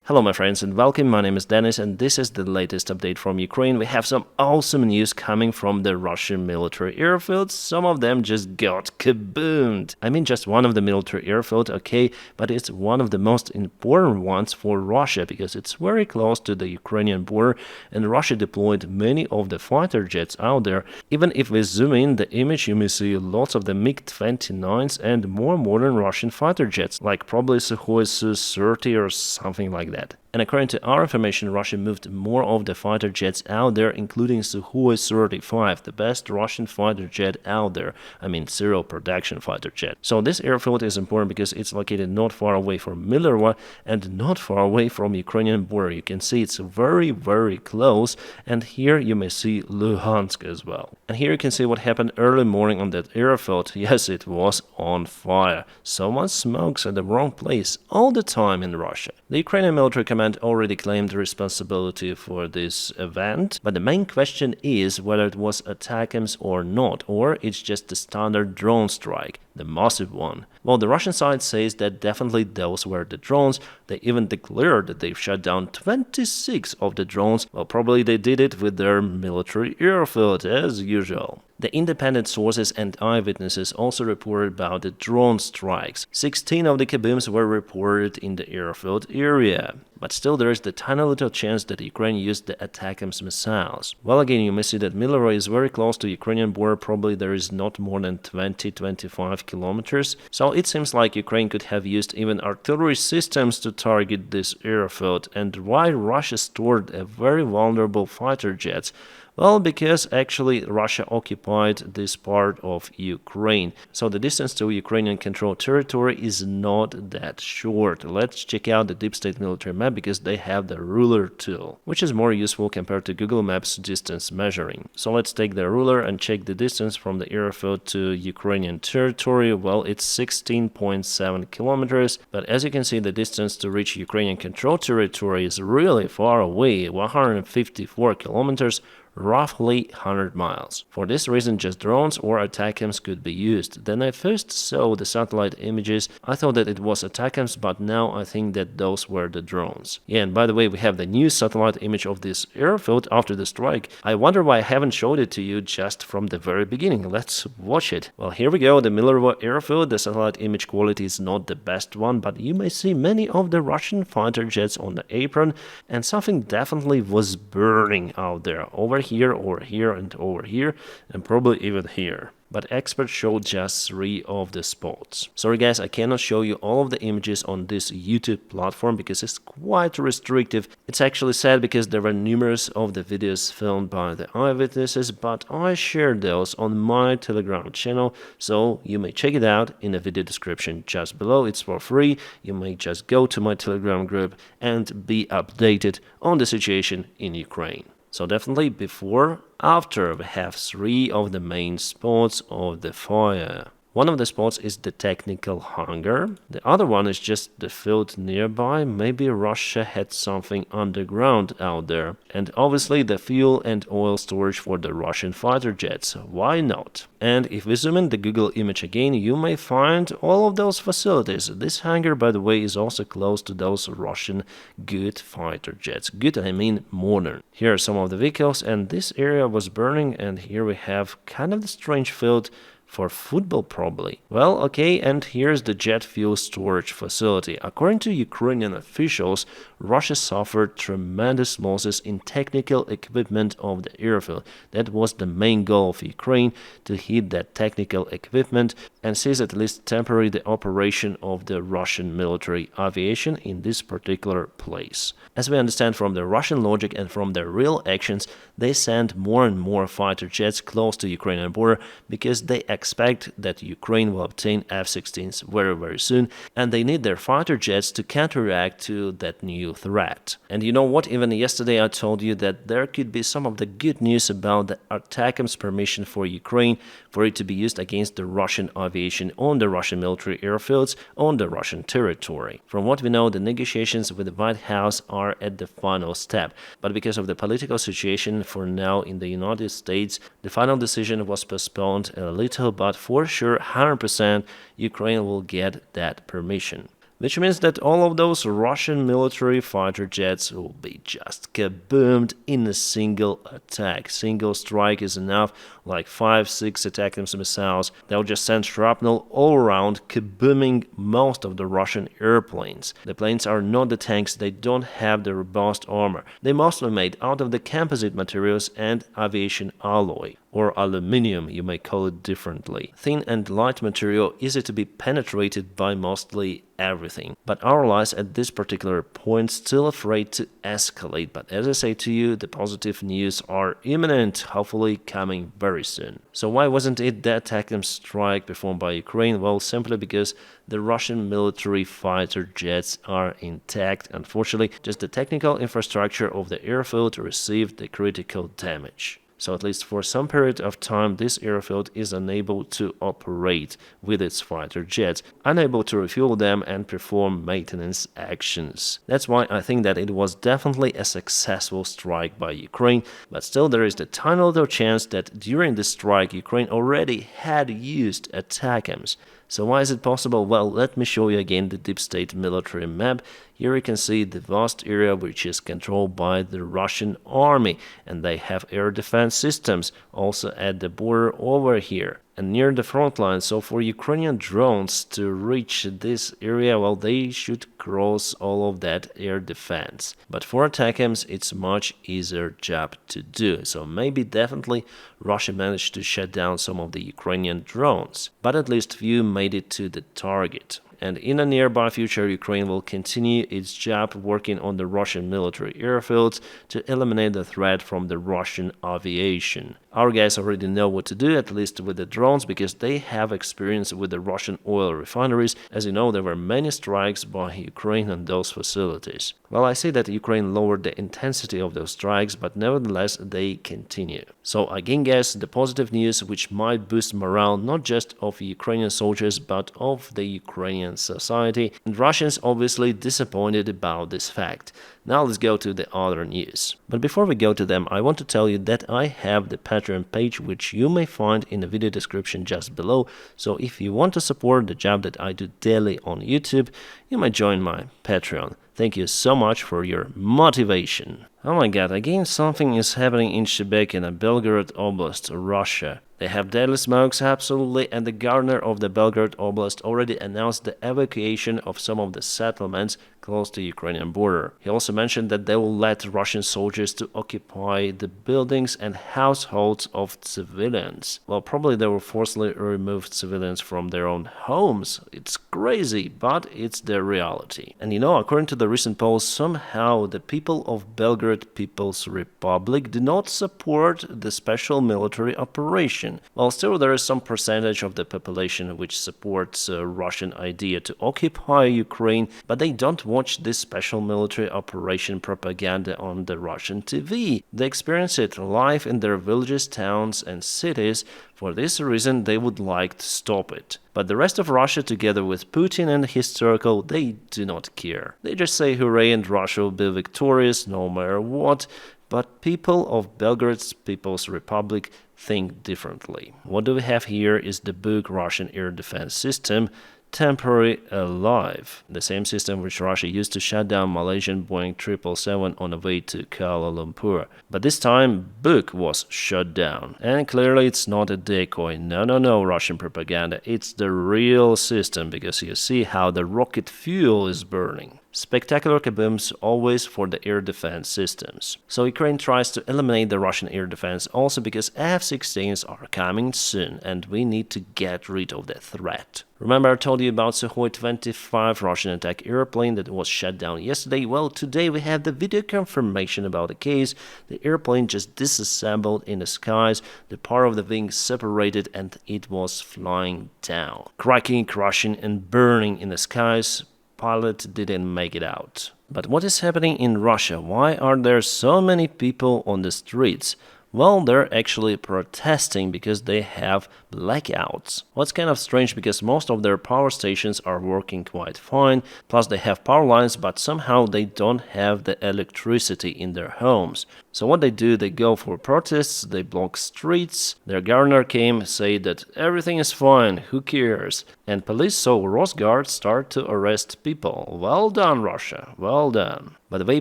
Hello my friends and welcome, my name is Dennis and this is the latest update from Ukraine. We have some awesome news coming from the Russian military airfields. Some of them just got kaboomed. I mean just one of the military airfields, okay, but it's one of the most important ones for Russia because it's very close to the Ukrainian border and Russia deployed many of the fighter jets out there. Even if we zoom in the image, you may see lots of the MiG-29s and more modern Russian fighter jets, like probably Sukhoi Su-30 or something like that. And according to our information, Russia moved more of the fighter jets out there, including Sukhoi Su-35, the best Russian fighter jet out there. I mean, serial production fighter jet. So this airfield is important because it's located not far away from Millerwa and not far away from Ukrainian border. You can see it's very, very close. And here you may see Luhansk as well. And here you can see what happened early morning on that airfield. Yes, it was on fire. Someone smokes at the wrong place all the time in Russia. The Ukrainian military command already claimed responsibility for this event, but the main question is whether it was ATACMS or not, or it's just a standard drone strike, the massive one. Well, the Russian side says that definitely those were the drones. They even declared that they've shot down 26 of the drones. Well, probably they did it with their military airfield as usual. The independent sources and eyewitnesses also reported about the drone strikes. 16 of the kabooms were reported in the airfield area. But still there is the tiny little chance that Ukraine used the ATACMS missiles. Well, again, you may see that Millerwa is very close to Ukrainian border. Probably there is not more than 20-25 kilometers. So it seems like Ukraine could have used even artillery systems to target this airfield. And why Russia stored a very vulnerable fighter jets? Well, because actually Russia occupied this part of Ukraine. So the distance to Ukrainian-controlled territory is not that short. Let's check out the deep state military map because they have the ruler tool, which is more useful compared to Google Maps distance measuring. So let's take the ruler and check the distance from the airfield to Ukrainian territory. Well, it's 16.7 kilometers, but as you can see, the distance to reach Ukrainian-controlled territory is really far away, 154 kilometers. Roughly 100 miles. For this reason, just drones or ATACMS could be used. Then I first saw the satellite images, I thought that it was ATACMS, but now I think that those were the drones. Yeah, and by the way, we have the new satellite image of this airfield after the strike. I wonder why I haven't showed it to you just from the very beginning. Let's watch it. Well, here we go, the Millerwa airfield. The satellite image quality is not the best one, but you may see many of the Russian fighter jets on the apron, and something definitely was burning out there. Over here, over here, and over here, and probably even here. But experts showed just 3 of the spots. Sorry guys, I cannot show you all of the images on this YouTube platform because it's quite restrictive. It's actually sad because there were numerous of the videos filmed by the eyewitnesses, but I shared those on my Telegram channel, so you may check it out in the video description just below. It's for free. You may just go to my Telegram group and be updated on the situation in Ukraine. So definitely before, after, we have 3 of the main spots of the fire. One of the spots is the technical hangar. The other one is just the field nearby. Maybe Russia had something underground out there. And obviously the fuel and oil storage for the Russian fighter jets. Why not? And if we zoom in the Google image again, you may find all of those facilities. This hangar, by the way, is also close to those Russian good fighter jets. Good, I mean modern. Here are some of the vehicles, and this area was burning, and here we have kind of the strange field for football probably. Well, okay, and here's the jet fuel storage facility. According to Ukrainian officials, Russia suffered tremendous losses in technical equipment of the airfield. That was the main goal of Ukraine, to hit that technical equipment and seize at least temporarily the operation of the Russian military aviation in this particular place. As we understand from the Russian logic and from their real actions, they send more and more fighter jets close to Ukrainian border because they expect that Ukraine will obtain F-16s very, very soon, and they need their fighter jets to counteract to that new threat. And you know what? Even yesterday I told you that there could be some of the good news about the ATACMS permission for Ukraine for it to be used against the Russian aviation on the Russian military airfields on the Russian territory. From what we know, the negotiations with the White House are at the final step, but because of the political situation for now in the United States, the final decision was postponed a little, but for sure 100% Ukraine will get that permission. which means that all of those Russian military fighter jets will be just kaboomed in a single attack. Single strike is enough, like 5-6 ATACMS missiles. They'll just send shrapnel all around, kabooming most of the Russian airplanes. The planes are not the tanks, they don't have the robust armor. They're mostly made out of the composite materials and aviation alloy, or aluminium, you may call it differently. Thin and light material, easy to be penetrated by mostly everything. But our allies at this particular point still afraid to escalate. But as I say to you, the positive news are imminent, hopefully coming very soon. So why wasn't it that ATACMS strike performed by Ukraine? Well, simply because the Russian military fighter jets are intact. Unfortunately, just the technical infrastructure of the airfield received the critical damage. So at least for some period of time, this airfield is unable to operate with its fighter jets, unable to refuel them and perform maintenance actions. That's why I think that it was definitely a successful strike by Ukraine, but still there is the tiny little chance that during this strike Ukraine already had used ATACMS. So why is it possible? Well, let me show you again the deep state military map. Here you can see the vast area which is controlled by the Russian army, and they have air defense systems also at the border over here and near the front line. So for Ukrainian drones to reach this area, well, they should cross all of that air defense. But for ATACMS, it's much easier job to do. So maybe definitely Russia managed to shut down some of the Ukrainian drones, but at least few made it to the target. And in a nearby future, Ukraine will continue its job working on the Russian military airfields to eliminate the threat from the Russian aviation. Our guys already know what to do, at least with the drones, because they have experience with the Russian oil refineries. As you know, there were many strikes by Ukraine on those facilities. Well, I see that Ukraine lowered the intensity of those strikes, but nevertheless, they continue. So again, guys, the positive news which might boost morale not just of Ukrainian soldiers, but of the Ukrainian society. And Russians obviously disappointed about this fact. Now let's go to the other news. But before we go to them, I want to tell you that I have the Patreon page, which you may find in the video description just below. So if you want to support the job that I do daily on YouTube, you may join my Patreon. Thank you so much for your motivation. Oh my god, again something is happening in Shebekino, Belgorod Oblast, Russia. They have deadly smokes, absolutely, and the governor of the Belgorod Oblast already announced the evacuation of some of the settlements close to the Ukrainian border. He also mentioned that they will let Russian soldiers to occupy the buildings and households of civilians. Well, probably they will forcibly remove civilians from their own homes. It's crazy, but it's the reality. And you know, according to the recent polls, somehow the people of Belgorod People's Republic do not support the special military operation. Well, still there is some percentage of the population which supports Russian idea to occupy Ukraine, but they don't watch this special military operation propaganda on the Russian TV. They experience it live in their villages, towns and cities. For this reason, they would like to stop it. But the rest of Russia, together with Putin and his circle, they do not care. They just say hooray and Russia will be victorious no matter what. But people of Belgorod's People's Republic think differently. What do we have here is the book Russian Air Defense System, Temporary Alive, the same system which Russia used to shut down Malaysian Boeing 777 on the way to Kuala Lumpur. But this time, book was shut down. And clearly it's not a decoy. No, Russian propaganda. It's the real system, because you see how the rocket fuel is burning. Spectacular kabooms always for the air defense systems. So Ukraine tries to eliminate the Russian air defense also because F-16s are coming soon and we need to get rid of that threat. Remember I told you about Sukhoi 25 Russian attack airplane that was shut down yesterday? Well, today we have the video confirmation about the case. The airplane just disassembled in the skies, the part of the wing separated and it was flying down. Cracking, crushing and burning in the skies. Pilot didn't make it out. But what is happening in Russia? Why are there so many people on the streets? Well, they're actually protesting because they have blackouts. What's kind of strange because most of their power stations are working quite fine, plus they have power lines, but somehow they don't have the electricity in their homes. So what they do, they go for protests, they block streets. Their governor came, say that everything is fine, who cares? And police saw Rosguard start to arrest people. Well done, Russia, well done. By the way,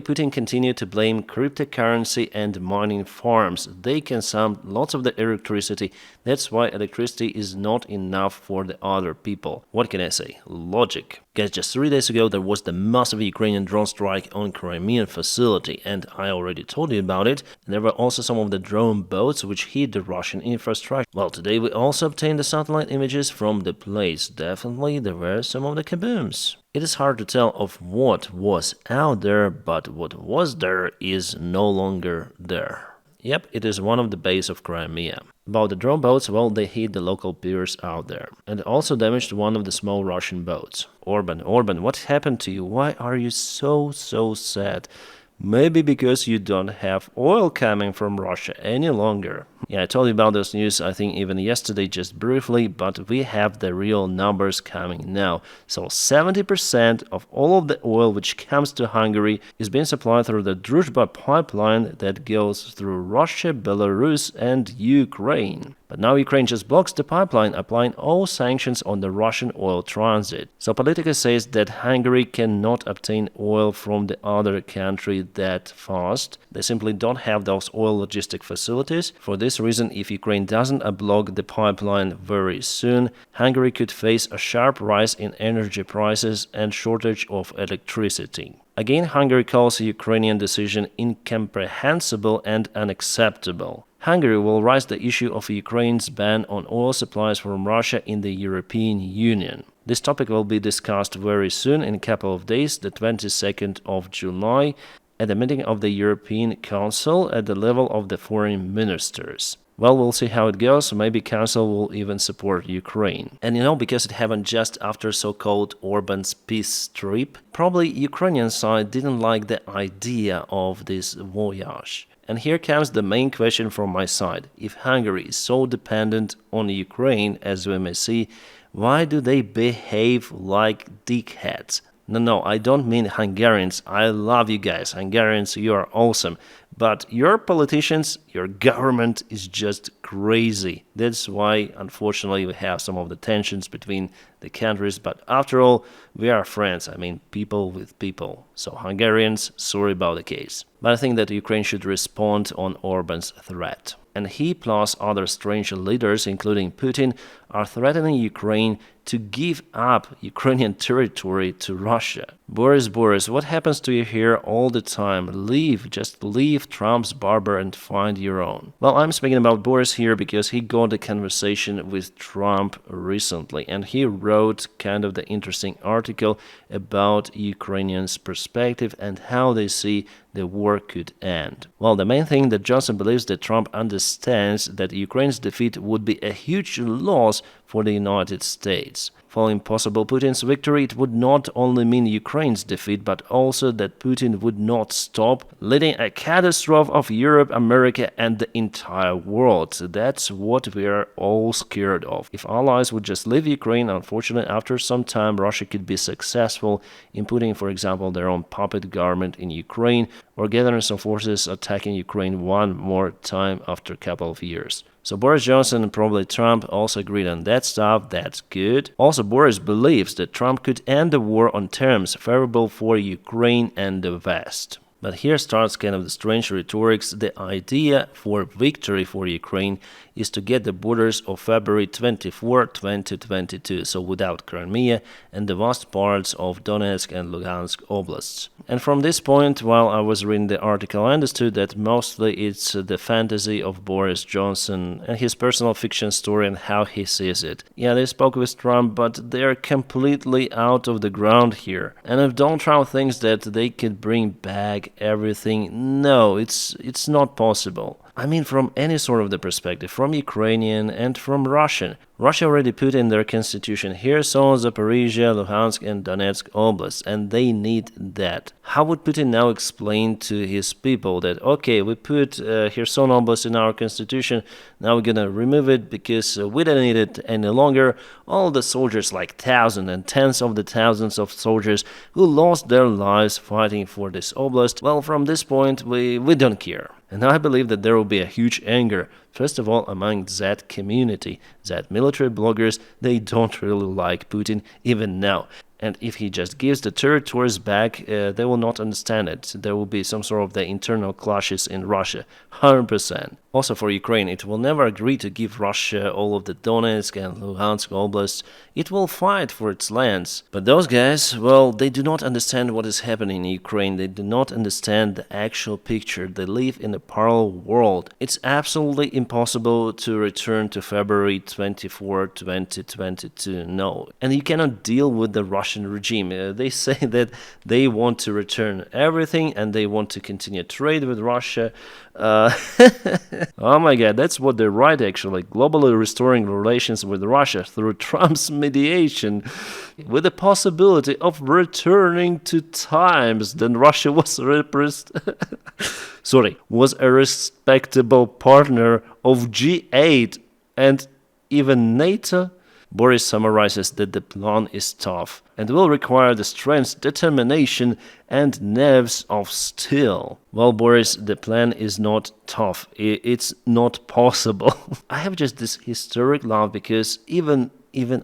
Putin continued to blame cryptocurrency and mining farms. They consume lots of the electricity. That's why electricity is not enough for the other people. What can I say? Logic. Guys, just 3 days ago there was the massive Ukrainian drone strike on Crimean facility, and I already told you about it. There were also some of the drone boats which hit the Russian infrastructure. Well, today we also obtained the satellite images from the place. Definitely there were some of the kabooms. It is hard to tell of what was out there, but what was there is no longer there. Yep, it is one of the bays of Crimea. About the drone boats, well, they hit the local piers out there, and also damaged one of the small Russian boats. Orban, what happened to you? Why are you so sad? Maybe because you don't have oil coming from Russia any longer. Yeah, I told you about this news, I think even yesterday, just briefly, but we have the real numbers coming now. So 70% of all of the oil which comes to Hungary is being supplied through the Druzhba pipeline that goes through Russia, Belarus and Ukraine. But now Ukraine just blocks the pipeline, applying all sanctions on the Russian oil transit. So Politica says that Hungary cannot obtain oil from the other country that fast. They simply don't have those oil logistic facilities. For this reason, if Ukraine doesn't unblock the pipeline very soon, Hungary could face a sharp rise in energy prices and shortage of electricity. Again, Hungary calls the Ukrainian decision incomprehensible and unacceptable. Hungary will raise the issue of Ukraine's ban on oil supplies from Russia in the European Union. This topic will be discussed very soon, in a couple of days, the 22nd of July, at the meeting of the European Council at the level of the foreign ministers. Well, we'll see how it goes. Maybe Council will even support Ukraine. And because it happened just after so-called Orban's peace trip, probably Ukrainian side didn't like the idea of this voyage. And here comes the main question from my side. If Hungary is so dependent on Ukraine, as we may see, why do they behave like dickheads? No, I don't mean Hungarians. I love you guys. Hungarians, you are awesome. But your politicians, your government is just crazy. That's why, unfortunately, we have some of the tensions between the countries. But after all, we are friends. I mean, people with people. So Hungarians, sorry about the case. But I think that Ukraine should respond on Orban's threat. And he plus other strange leaders, including Putin, are threatening Ukraine to give up Ukrainian territory to Russia. Boris, what happens to you here all the time? Just leave Trump's barber and find your own. Well, I'm speaking about Boris here because he got a conversation with Trump recently, and he wrote kind of the interesting article about Ukrainians' perspective and how they see the war could end. Well, the main thing that Johnson believes that Trump understands that Ukraine's defeat would be a huge loss for the United States. Following possible Putin's victory, it would not only mean Ukraine's defeat, but also that Putin would not stop, leading a catastrophe of Europe, America, and the entire world. So that's what we are all scared of. If allies would just leave Ukraine, unfortunately, after some time, Russia could be successful in putting, for example, their own puppet government in Ukraine, or gathering some forces attacking Ukraine one more time after a couple of years. So Boris Johnson and probably Trump also agreed on that stuff. That's good. Also, Boris believes that Trump could end the war on terms favorable for Ukraine and the West. But here starts kind of the strange rhetorics. The idea for victory for Ukraine is to get the borders of February 24, 2022, so without Crimea and the vast parts of Donetsk and Lugansk oblasts. And from this point, while I was reading the article, I understood that mostly it's the fantasy of Boris Johnson and his personal fiction story and how he sees it. Yeah, they spoke with Trump, but they're completely out of the ground here. And if Donald Trump thinks that they could bring back everything, no, it's not possible. I mean, from any sort of the perspective, from Ukrainian and from Russian. Russia already put in their constitution Kherson, Zaporizhia, Luhansk and Donetsk Oblast, and they need that. How would Putin now explain to his people that, okay, we put Kherson Oblast in our constitution, now we're gonna remove it because we don't need it any longer? All the soldiers, like thousands and tens of the thousands of soldiers who lost their lives fighting for this oblast, well, from this point, we don't care. And I believe that there will be a huge anger, first of all, among that community, that military bloggers, they don't really like Putin even now. And if he just gives the territories back, they will not understand it. There will be some sort of the internal clashes in Russia, 100%. Also for Ukraine, it will never agree to give Russia all of the Donetsk and Luhansk oblasts. It will fight for its lands. But those guys, well, they do not understand what is happening in Ukraine. They do not understand the actual picture. They live in a parallel world. It's absolutely impossible to return to February 24, 2022. No. And you cannot deal with the Russian regime. They say that they want to return everything and they want to continue trade with Russia. Oh my god, that's what they write actually. Globally restoring relations with Russia through Trump's mediation, with the possibility of returning to times when Russia was was a respectable partner of G8 and even NATO. Boris summarizes that the plan is tough and will require the strength, determination and nerves of steel. Well, Boris, the plan is not tough. It's not possible. I have just this hysteric laugh because even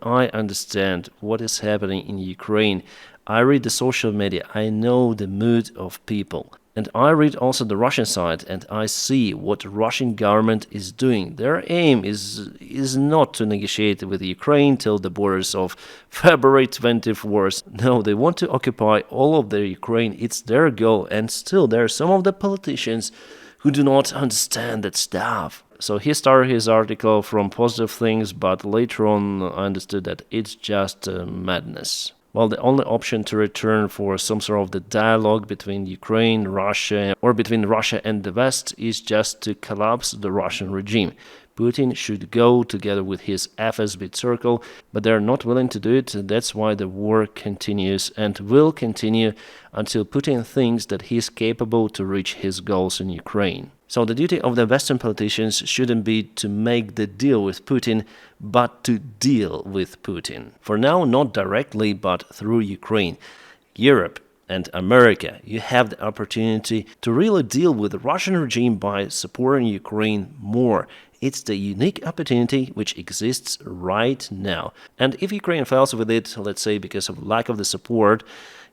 I understand what is happening in Ukraine. I read the social media. I know the mood of people. And I read also the Russian side and I see what the Russian government is doing. Their aim is not to negotiate with Ukraine till the borders of February 24th. No, they want to occupy all of the Ukraine. It's their goal. And still there are some of the politicians who do not understand that stuff. So he started his article from positive things, but later on I understood that it's just madness. Well, the only option to return for some sort of the dialogue between Ukraine, Russia, or between Russia and the West is just to collapse the Russian regime. Putin should go together with his FSB circle, but they're not willing to do it. That's why the war continues and will continue until Putin thinks that he's capable to reach his goals in Ukraine. So the duty of the Western politicians shouldn't be to make the deal with Putin, but to deal with Putin. For now, not directly, but through Ukraine. Europe and America, you have the opportunity to really deal with the Russian regime by supporting Ukraine more. It's the unique opportunity which exists right now. And if Ukraine fails with it, let's say because of lack of the support,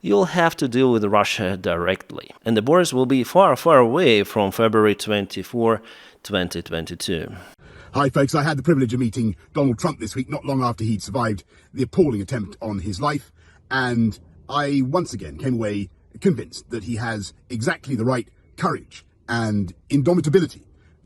you'll have to deal with Russia directly. And the borders will be far, far away from February 24, 2022. Hi folks, I had the privilege of meeting Donald Trump this week, not long after he'd survived the appalling attempt on his life, and I once again came away convinced that he has exactly the right courage and indomitability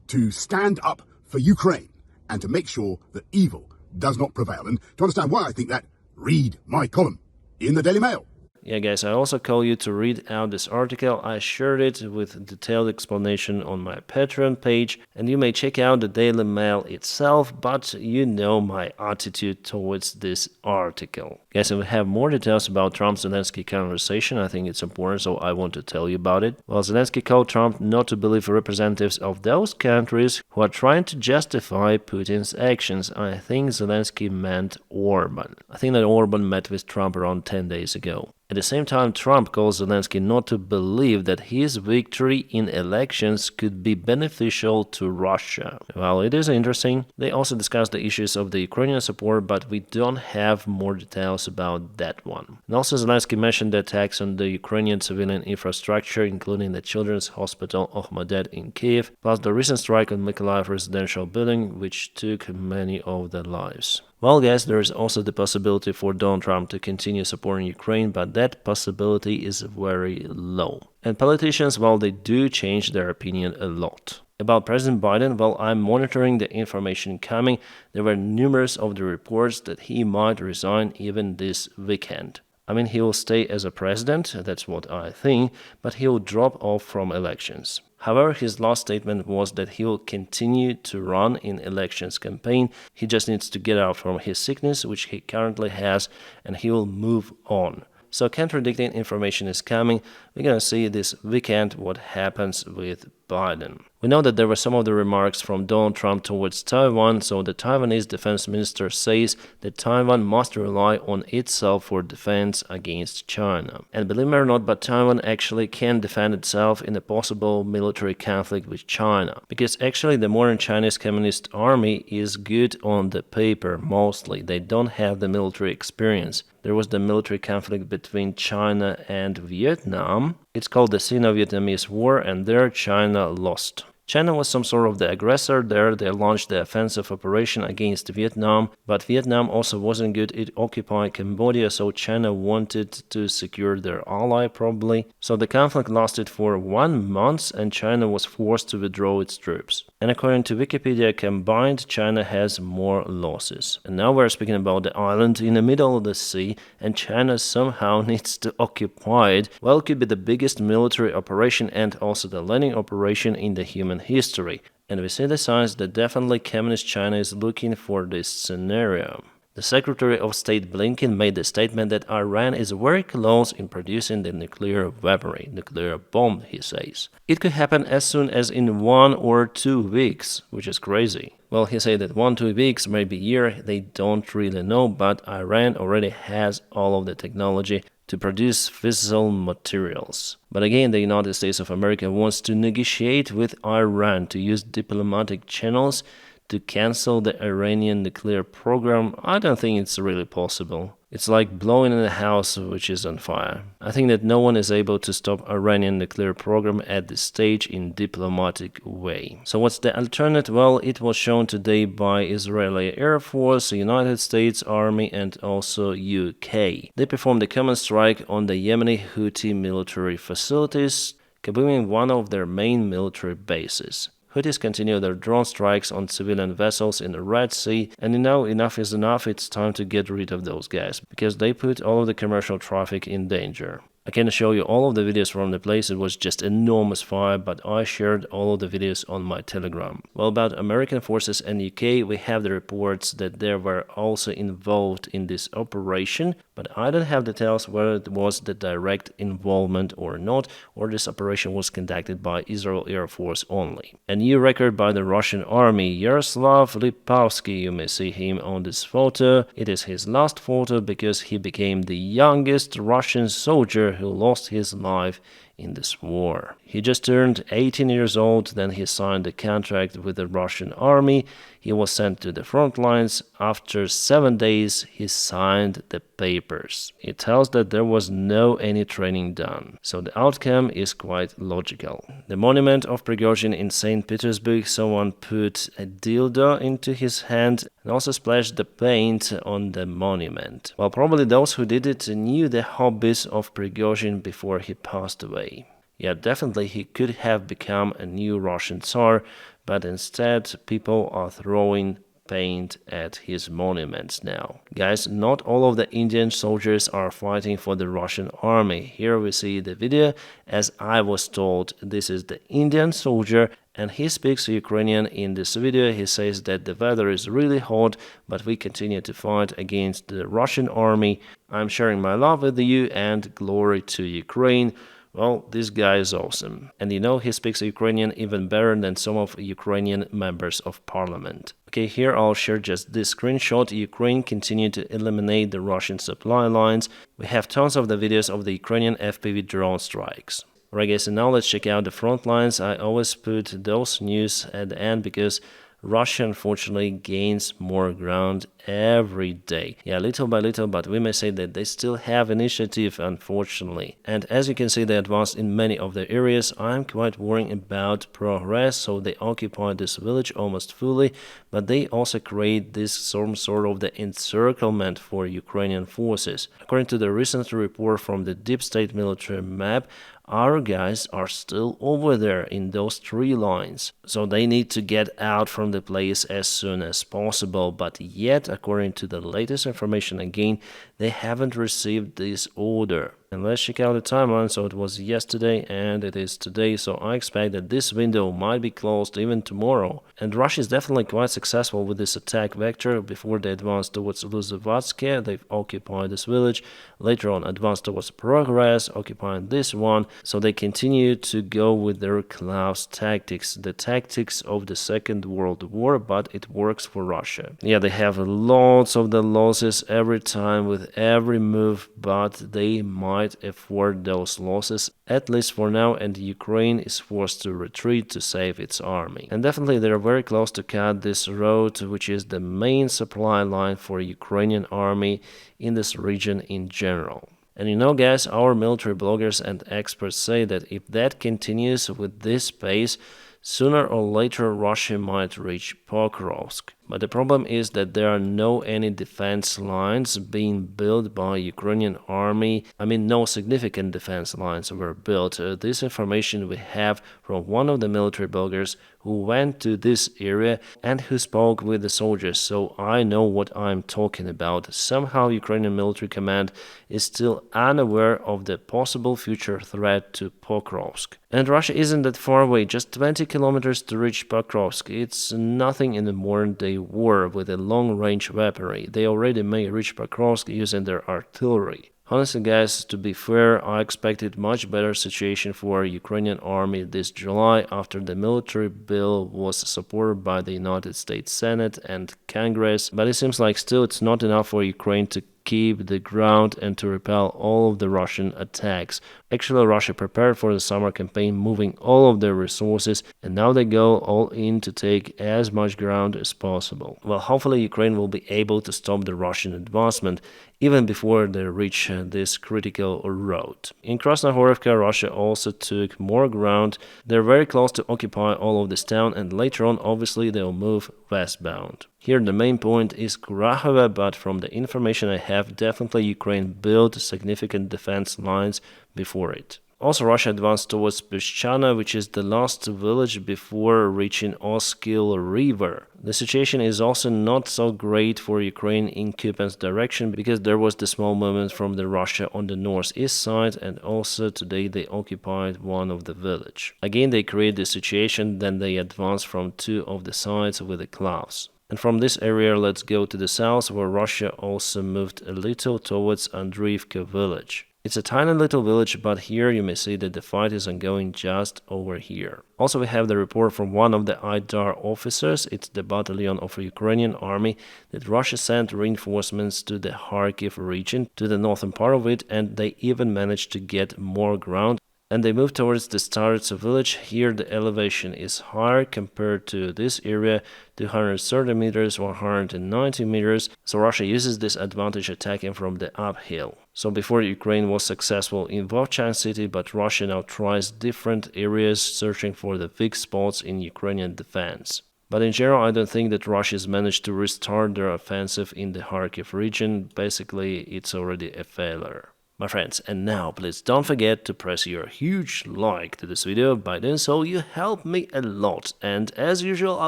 to stand up for Ukraine and to make sure that evil does not prevail. And to understand why I think that, read my column in the Daily Mail. Yeah, guys, I also call you to read out this article. I shared it with detailed explanation on my Patreon page, and you may check out the Daily Mail itself, but you know my attitude towards this article. Guys, if we have more details about Trump-Zelensky conversation, I think it's important, so I want to tell you about it. Well, Zelensky called Trump not to believe representatives of those countries who are trying to justify Putin's actions. I think Zelensky meant Orban. I think that Orban met with Trump around 10 days ago. At the same time, Trump calls Zelensky not to believe that his victory in elections could be beneficial to Russia. Well, it is interesting. They also discussed the issues of the Ukrainian support, but we don't have more details about that one. And also Zelensky mentioned the attacks on the Ukrainian civilian infrastructure, including the children's hospital Ohmadet in Kiev, plus the recent strike on Mykolaiv residential building, which took many of their lives. Well, guys, there is also the possibility for Donald Trump to continue supporting Ukraine, but that possibility is very low. And politicians, well, they do change their opinion a lot. About President Biden, well, I'm monitoring the information coming. There were numerous of the reports that he might resign even this weekend. I mean, he will stay as a president, that's what I think, but he will drop off from elections. However, his last statement was that he will continue to run in elections campaign. He just needs to get out from his sickness, which he currently has, and he will move on. So contradicting information is coming. We're going to see this weekend what happens with Biden. We know that there were some of the remarks from Donald Trump towards Taiwan, so the Taiwanese defense minister says that Taiwan must rely on itself for defense against China. And believe me or not, but Taiwan actually can defend itself in a possible military conflict with China. Because actually the modern Chinese Communist Army is good on the paper mostly. They don't have the military experience. There was the military conflict between China and Vietnam. It's called the Sino-Vietnamese War, and there China lost. China was some sort of the aggressor there. They launched the offensive operation against Vietnam, but Vietnam also wasn't good. It occupied Cambodia, so China wanted to secure their ally probably. So the conflict lasted for 1 month and China was forced to withdraw its troops. And according to Wikipedia, combined, China has more losses. And now we're speaking about the island in the middle of the sea, and China somehow needs to occupy it. Well, it could be the biggest military operation and also the landing operation in the human history. And we see the signs that definitely Communist China is looking for this scenario. The Secretary of State Blinken made the statement that Iran is very close in producing the nuclear weaponry, nuclear bomb, he says. It could happen as soon as in 1 or 2 weeks, which is crazy. Well, he said that 1 or 2 weeks, maybe a year, they don't really know, but Iran already has all of the technology to produce fissile materials. But again, the United States of America wants to negotiate with Iran to use diplomatic channels to cancel the Iranian nuclear program. I don't think it's really possible. It's like blowing in a house which is on fire. I think that no one is able to stop Iranian nuclear program at this stage in diplomatic way. So what's the alternative? Well, it was shown today by Israeli Air Force, United States Army and also UK. They performed a common strike on the Yemeni Houthi military facilities, kabooming one of their main military bases. Houthis continue their drone strikes on civilian vessels in the Red Sea, and enough is enough, it's time to get rid of those guys, because they put all of the commercial traffic in danger. I can show you all of the videos from the place. It was just enormous fire, but I shared all of the videos on my Telegram. Well, about American forces and UK, we have the reports that they were also involved in this operation, but I don't have details whether it was the direct involvement or not, or this operation was conducted by Israel Air Force only. A new record by the Russian army, Yaroslav Lipovsky, you may see him on this photo. It is his last photo because he became the youngest Russian soldier who lost his life in this war. He just turned 18 years old, then he signed a contract with the Russian army. He was sent to the front lines. After 7 days, he signed the papers. It tells that there was no any training done. So the outcome is quite logical. The monument of Prigozhin in St. Petersburg, someone put a dildo into his hand and also splashed the paint on the monument. Well, probably those who did it knew the hobbies of Prigozhin before he passed away. Yeah, definitely he could have become a new Russian Tsar, but instead people are throwing paint at his monuments now. Guys, not all of the Indian soldiers are fighting for the Russian army. Here we see the video. As I was told, this is the Indian soldier and he speaks Ukrainian in this video. He says that the weather is really hot, but we continue to fight against the Russian army. I'm sharing my love with you and glory to Ukraine. Well, this guy is awesome. And you know, he speaks Ukrainian even better than some of Ukrainian members of parliament. Okay, here I'll share just this screenshot. Ukraine continued to eliminate the Russian supply lines. We have tons of the videos of the Ukrainian FPV drone strikes. Alright guys, and now let's check out the front lines. I always put those news at the end because Russia unfortunately gains more ground every day. Yeah, little by little, but we may say that they still have initiative, unfortunately. And as you can see, they advanced in many of the areas. I'm quite worrying about progress. So they occupy this village almost fully, but they also create this some sort of the encirclement for Ukrainian forces. According to the recent report from the Deep State military map, our guys are still over there in those 3 lines. So they need to get out from the place as soon as possible. But yet, according to the latest information again, they haven't received this order. And let's check out the timeline. So it was yesterday and it is today. So I expect that this window might be closed even tomorrow. And Russia is definitely quite successful with this attack vector. Before they advanced towards Ruzzia, they've occupied this village. Later on, advanced towards Progress, occupying this one. So they continue to go with their Klaus tactics, the tactics of the Second World War, but it works for Russia. Yeah, they have lots of the losses every time with every move, but they might afford those losses, at least for now, and Ukraine is forced to retreat to save its army. And definitely they're very close to cut this road, which is the main supply line for Ukrainian army in this region in general. And you know, guys, our military bloggers and experts say that if that continues with this pace, sooner or later Russia might reach Pokrovsk. But the problem is that there are no any defense lines being built by Ukrainian army. I mean, no significant defense lines were built. This information we have from one of the military bloggers who went to this area and who spoke with the soldiers, so I know what I'm talking about. Somehow Ukrainian military command is still unaware of the possible future threat to Pokrovsk. And Russia isn't that far away, just 20 kilometers to reach Pokrovsk. It's nothing in the modern day war with a long-range weaponry. They already may reach Pokrovsk using their artillery. Honestly, guys, to be fair, I expected much better situation for Ukrainian army this July after the military bill was supported by the United States Senate and Congress, but it seems like still it's not enough for Ukraine to keep the ground and to repel all of the Russian attacks. Actually, Russia prepared for the summer campaign, moving all of their resources, and now they go all in to take as much ground as possible. Well, hopefully Ukraine will be able to stop the Russian advancement even before they reach this critical road. In Krasnohorivka, Russia also took more ground. They're very close to occupy all of this town, and later on, obviously, they'll move westbound. Here the main point is Kurakhove, but from the information I have, definitely Ukraine built significant defense lines before it. Also, Russia advanced towards Pyshchana, which is the last village before reaching Oskil River. The situation is also not so great for Ukraine in Kupiansk direction because there was the small movement from the Russia on the northeast side, and also today they occupied one of the village. Again, they create the situation, then they advanced from two of the sides with the Klaus. And from this area, let's go to the south, where Russia also moved a little towards Andriivka village. It's a tiny little village, but here you may see that the fight is ongoing just over here. Also, we have the report from one of the Aidar officers, it's the battalion of the Ukrainian army, that Russia sent reinforcements to the Kharkiv region, to the northern part of it, and they even managed to get more ground. And they move towards the Staritsa village. Here the elevation is higher compared to this area, 230 meters, 190 meters. So Russia uses this advantage attacking from the uphill. So before Ukraine was successful in Vovchan city, but Russia now tries different areas searching for the weak spots in Ukrainian defense. But in general, I don't think that Russia has managed to restart their offensive in the Kharkiv region. Basically, it's already a failure. My friends, and now please don't forget to press your huge like to this video. By doing so, you help me a lot. And as usual, I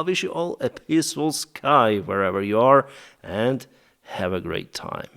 wish you all a peaceful sky wherever you are, and have a great time.